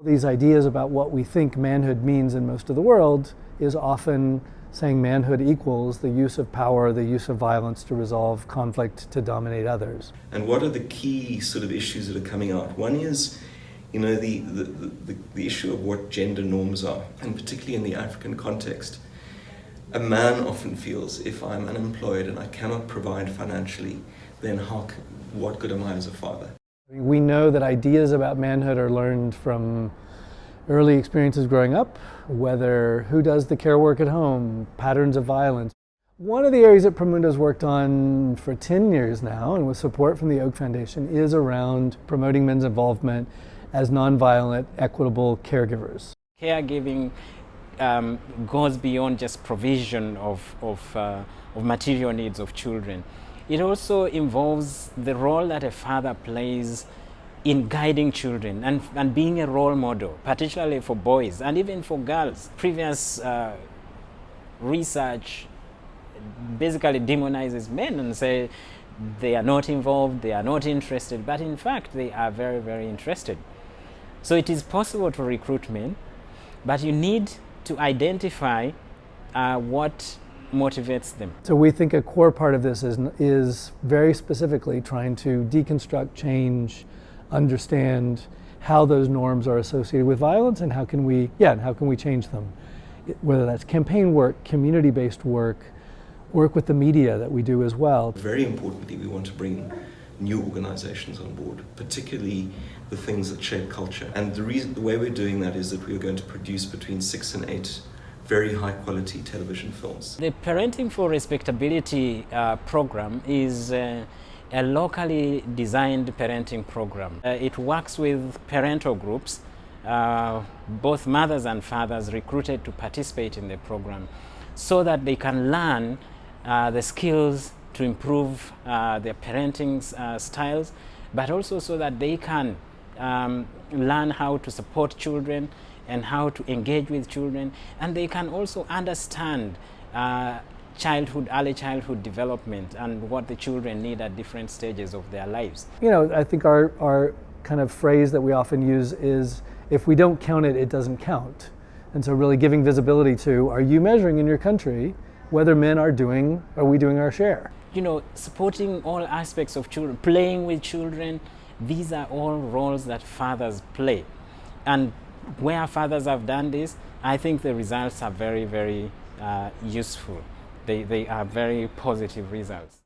These ideas about what we think manhood means in most of the world is often saying manhood equals the use of power, the use of violence to resolve conflict, to dominate others. And what are the key sort of issues that are coming out? One is, the issue of what gender norms are, and particularly in the African context. A man often feels, if I'm unemployed and I cannot provide financially, then what good am I as a father? We know that ideas about manhood are learned from early experiences growing up, whether who does the care work at home, patterns of violence. One of the areas that Pramunda's worked on for 10 years now, and with support from the Oak Foundation, is around promoting men's involvement as nonviolent, equitable caregivers. Caregiving goes beyond just provision of material needs of children. It also involves the role that a father plays in guiding children and being a role model, particularly for boys and even for girls. Previous research basically demonizes men and say they are not involved, they are not interested, but in fact they are very, very interested. So it is possible to recruit men, but you need to identify what motivates them. So we think a core part of this is very specifically trying to deconstruct, change, understand how those norms are associated with violence and how can we change them. Whether that's campaign work, community-based work with the media that we do as well. Very importantly, we want to bring new organizations on board, particularly the things that shape culture. And the way we're doing that is that we are going to produce between 6 and 8 very high quality television films. The Parenting for Respectability program is a locally designed parenting program. It works with parental groups, both mothers and fathers recruited to participate in the program so that they can learn the skills to improve their parenting styles, but also so that they can learn how to support children and how to engage with children, and they can also understand early childhood development and what the children need at different stages of their lives. I think our kind of phrase that we often use is, if we don't count it, it doesn't count. And so really giving visibility to, are you measuring in your country whether men are we doing our share? Supporting all aspects of children, playing with children, these are all roles that fathers play. And where fathers have done this, I think the results are very, very useful. They are very positive results.